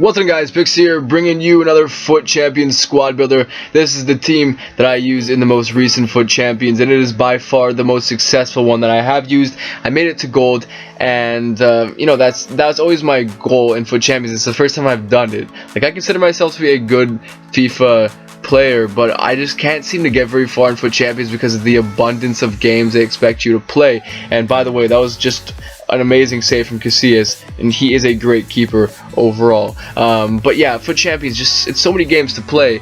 What's up guys, Pix here, bringing you another FUT Champions squad builder. This is the team that I used in the most recent FUT Champions, and it is by far the most successful one that I have used. I made it to gold, and that's always my goal in FUT Champions. It's the first time I've done it. Like, I consider myself to be a good FIFA player, but I just can't seem to get very far in FUT Champions because of the abundance of games they expect you to play. And by the way, that was just an amazing save from Casillas, and he is a great keeper overall. But yeah, FUT Champions, it's so many games to play.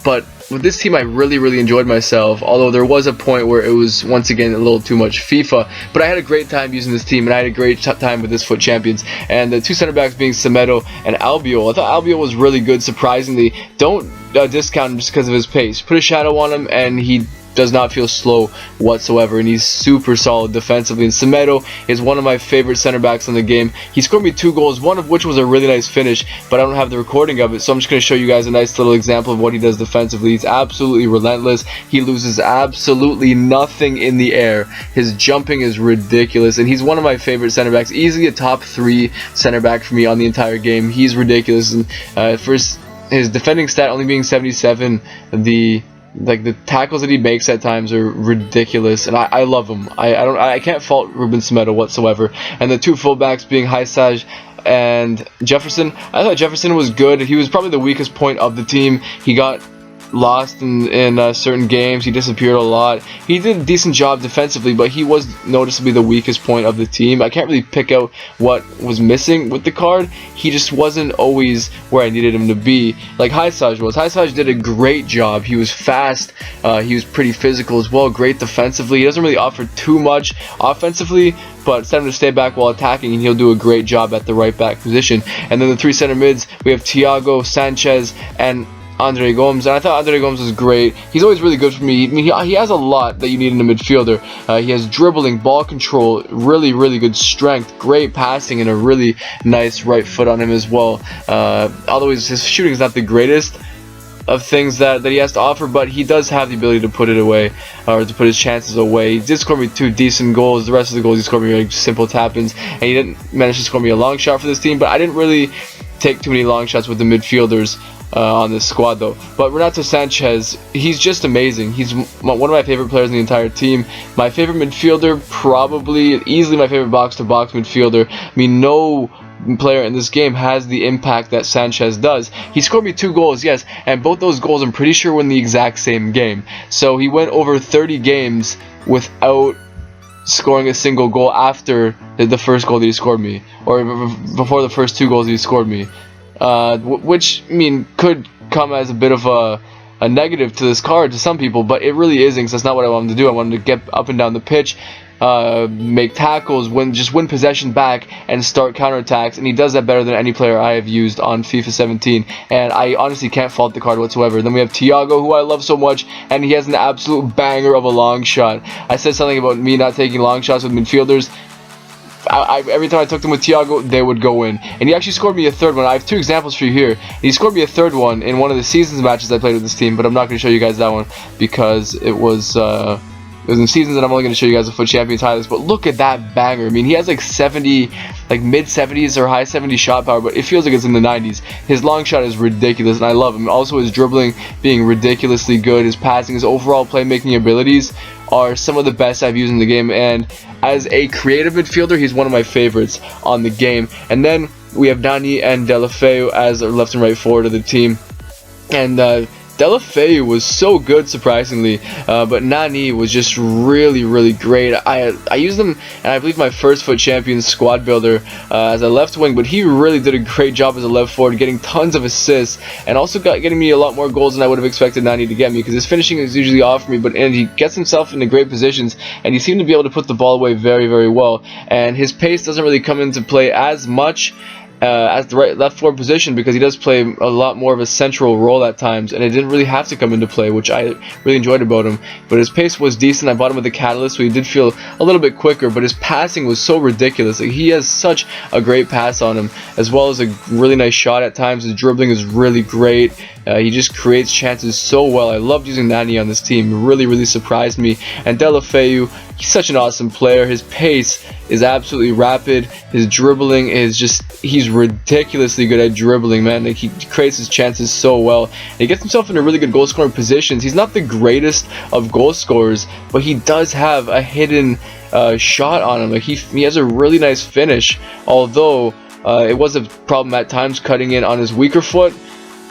But with this team, I really enjoyed myself, although there was a point where it was once again a little too much FIFA. But I had a great time using this team, and I had a great time with this FUT Champions. And the two center backs being Semedo and Albiol. I thought Albiol was really good, surprisingly. Don't discount him just because of his pace. Put a shadow on him, and he does not feel slow whatsoever, and he's super solid defensively. And Semedo is one of my favorite center backs in the game. He scored me 2 goals, one of which was a really nice finish, but I don't have the recording of it, so I'm just going to show you guys a nice little example of what he does defensively. He's absolutely relentless. He loses absolutely nothing in the air. His jumping is ridiculous, and he's one of my favorite center backs. Easily a top 3 center back for me on the entire game. He's ridiculous, and for his defending stat only being 77, the tackles that he makes at times are ridiculous, and I love him. I can't fault Ruben Semedo whatsoever. And the two fullbacks being Sanches and Jefferson. I thought Jefferson was good. He was probably the weakest point of the team. He got lost in certain games. He disappeared a lot. He did a decent job defensively, but he was noticeably the weakest point of the team. I can't really pick out what was missing with the card. He just wasn't always where I needed him to be, like Sanches was. Sanches did a great job. He was fast. He was pretty physical as well. Great defensively. He doesn't really offer too much offensively, but set him to stay back while attacking, and he'll do a great job at the right back position. And then the 3 center mids, we have Thiago, Sanches, and Andre Gomes. And I thought Andre Gomes was great. He's always really good for me. I mean, he has a lot that you need in a midfielder. He has dribbling, ball control, really good strength, great passing, and a really nice right foot on him as well. Although his shooting is not the greatest of things that he has to offer, but he does have the ability to put it away, or to put his chances away. He did score me 2 decent goals. The rest of the goals he scored me like simple tap-ins, and he didn't manage to score me a long shot for this team, but I didn't really take too many long shots with the midfielders on this squad though. But Renato Sanches, he's just amazing. He's one of my favorite players in the entire team. My favorite midfielder, probably easily my favorite box-to-box midfielder. I mean, no player in this game has the impact that Sanches does. He scored me 2 goals, yes, and both those goals I'm pretty sure were in the exact same game. So he went over 30 games without scoring a single goal after the first goal that he scored me, or before the first 2 goals he scored me. Which, I mean, could come as a bit of a negative to this card to some people, but it really isn't, because that's not what I wanted to do. I wanted to get up and down the pitch, make tackles, win possession back, and start counterattacks, and he does that better than any player I have used on FIFA 17, and I honestly can't fault the card whatsoever. Then we have Thiago, who I love so much, and he has an absolute banger of a long shot. I said something about me not taking long shots with midfielders. Every time I took them with Thiago, they would go in. And he actually scored me a 3rd one. I have 2 examples for you here. He scored me a 3rd one in one of the seasons matches I played with this team, but I'm not going to show you guys that one because it was in seasons, and I'm only going to show you guys the FUT Champions highlights. But look at that banger. I mean, he has like 70, like mid-70s or high 70s shot power, but it feels like it's in the 90s. His long shot is ridiculous, and I love him. Also, his dribbling being ridiculously good. His passing, his overall playmaking abilities are some of the best I've used in the game, and as a creative midfielder, he's one of my favorites on the game. And then we have Nani and Deulofeu as our left and right forward of the team, and Deulofeu was so good, surprisingly, but Nani was just really great. I used him, and I believe my first FUT Champions squad builder as a left wing, but he really did a great job as a left forward, getting tons of assists, and also getting me a lot more goals than I would have expected Nani to get me, because his finishing is usually off for me, and he gets himself into great positions, and he seemed to be able to put the ball away very well, and his pace doesn't really come into play as much as the left forward position, because he does play a lot more of a central role at times, and it didn't really have to come into play, which I really enjoyed about him. But his pace was decent. I bought him with a catalyst, so he did feel a little bit quicker, but his passing was so ridiculous. Like, he has such a great pass on him, as well as a really nice shot at times. His dribbling is really great. He just creates chances so well. I loved using Nani on this team. Really surprised me. And Deulofeu, he's such an awesome player. His pace is absolutely rapid. His dribbling is just, he's ridiculously good at dribbling, man. Like, he creates his chances so well. And he gets himself in a really good goal scoring positions. He's not the greatest of goal scorers, but he does have a hidden shot on him. Like, he has a really nice finish, although it was a problem at times cutting in on his weaker foot.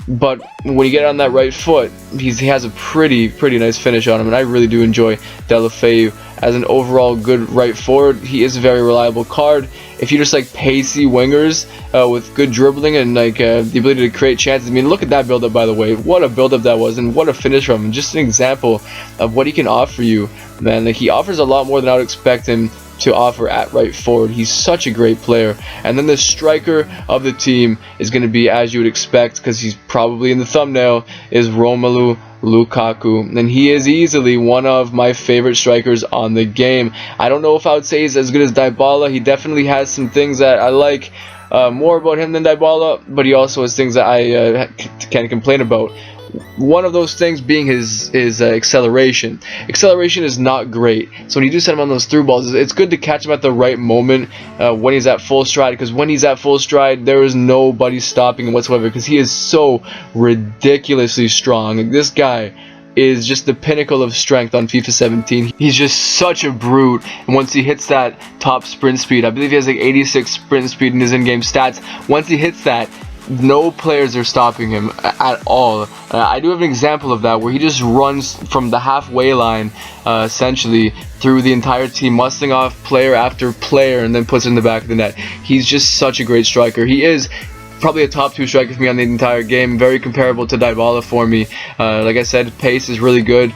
But when you get on that right foot, he has a pretty nice finish on him, and I really do enjoy Deulofeu as an overall good right forward. He is a very reliable card. If you just like pacey wingers with good dribbling and like the ability to create chances, I mean, look at that build-up, by the way. What a build-up that was, and what a finish from him. Just an example of what he can offer you, man. Like, he offers a lot more than I would expect him to offer at right forward. He's such a great player. And then the striker of the team is going to be, as you would expect, because he's probably in the thumbnail, is Romelu Lukaku, and he is easily one of my favorite strikers on the game. I don't know if I would say he's as good as Dybala. He definitely has some things that I like more about him than Dybala, but he also has things that I can't complain about. One of those things being his acceleration. Acceleration is not great, so when you do send him on those through balls, it's good to catch him at the right moment when he's at full stride, because when he's at full stride, there is nobody stopping him whatsoever, because he is so ridiculously strong. Like, this guy is just the pinnacle of strength on FIFA 17. He's just such a brute, and once he hits that top sprint speed, I believe he has like 86 sprint speed in his in-game stats. Once he hits that, no players are stopping him at all. I do have an example of that where he just runs from the halfway line essentially through the entire team, muscling off player after player, and then puts it in the back of the net. He's just such a great striker. He is probably a top 2 striker for me on the entire game, very comparable to Dybala for me. Like I said, pace is really good.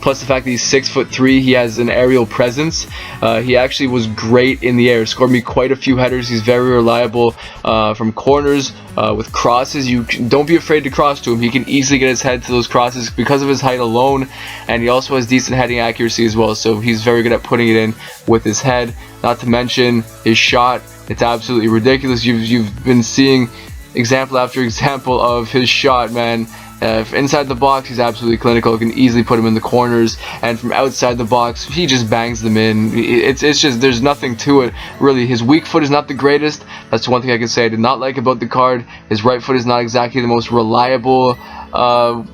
Plus the fact that he's 6'3", he has an aerial presence. He actually was great in the air, scored me quite a few headers. He's very reliable from corners, with crosses. You don't be afraid to cross to him. He can easily get his head to those crosses because of his height alone, and he also has decent heading accuracy as well, so he's very good at putting it in with his head. Not to mention his shot. It's absolutely ridiculous. You've been seeing example after example of his shot, man. Inside the box, he's absolutely clinical. You can easily put him in the corners, and from outside the box, he just bangs them in. It's just, there's nothing to it, really. His weak foot is not the greatest. That's one thing I can say I did not like about the card. His right foot is not exactly the most reliable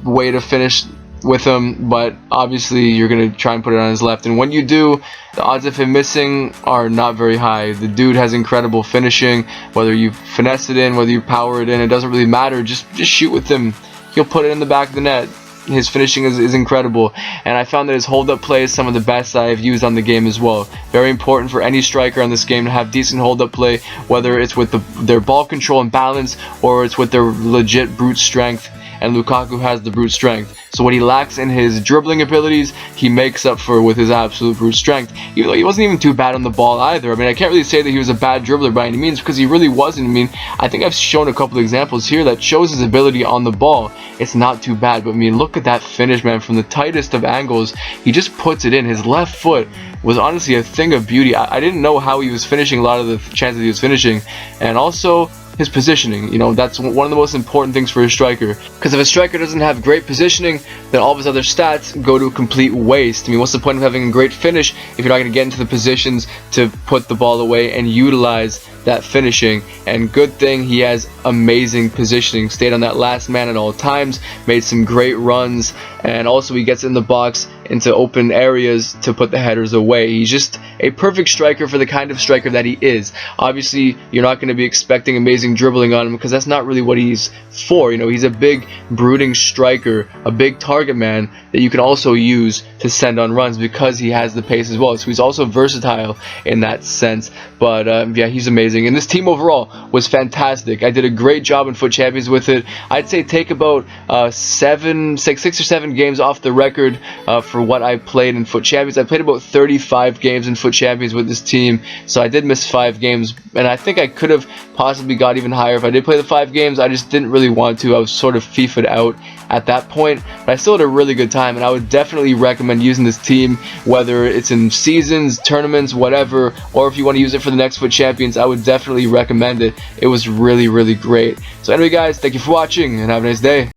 way to finish with him, but obviously you're going to try and put it on his left, and when you do, the odds of him missing are not very high. The dude has incredible finishing. Whether you finesse it in, whether you power it in, it doesn't really matter. Just shoot with him. He'll put it in the back of the net. His finishing is incredible, and I found that his hold-up play is some of the best I've used on the game as well. Very important for any striker on this game to have decent hold-up play, whether it's with their ball control and balance, or it's with their legit brute strength, and Lukaku has the brute strength. So what he lacks in his dribbling abilities, he makes up for with his absolute brute strength. Even though he wasn't even too bad on the ball either. I mean, I can't really say that he was a bad dribbler by any means, because he really wasn't. I mean, I think I've shown a couple examples here that shows his ability on the ball. It's not too bad, but I mean, look at that finish, man. From the tightest of angles, he just puts it in. His left foot was honestly a thing of beauty. I didn't know how he was finishing a lot of the chances he was finishing, and also his positioning. You know, that's one of the most important things for a striker, because if a striker doesn't have great positioning, then all of his other stats go to complete waste. I mean, what's the point of having a great finish if you're not going to get into the positions to put the ball away and utilize that finishing? And good thing he has amazing positioning, stayed on that last man at all times, made some great runs, and also he gets in the box into open areas to put the headers away. He's just a perfect striker for the kind of striker that he is. Obviously, you're not going to be expecting amazing dribbling on him, because that's not really what he's for. You know, he's a big brooding striker, a big target man that you can also use to send on runs, because he has the pace as well. So he's also versatile in that sense. But yeah, he's amazing, and this team overall was fantastic. I did a great job in FUT Champions with it. I'd say take about 6 or 7 games off the record for what I played in FUT Champions. I played about 35 games in FUT Champions with this team, so I did miss 5 games, and I think I could have possibly got even higher if I did play the 5 games. I just didn't really want to. I was sort of FIFA'd out at that point, but I still had a really good time, and I would definitely recommend using this team, whether it's in seasons, tournaments, whatever, or if you want to use it for the next FUT Champions. I would definitely recommend it. It was really great. So anyway, guys, thank you for watching, and have a nice day.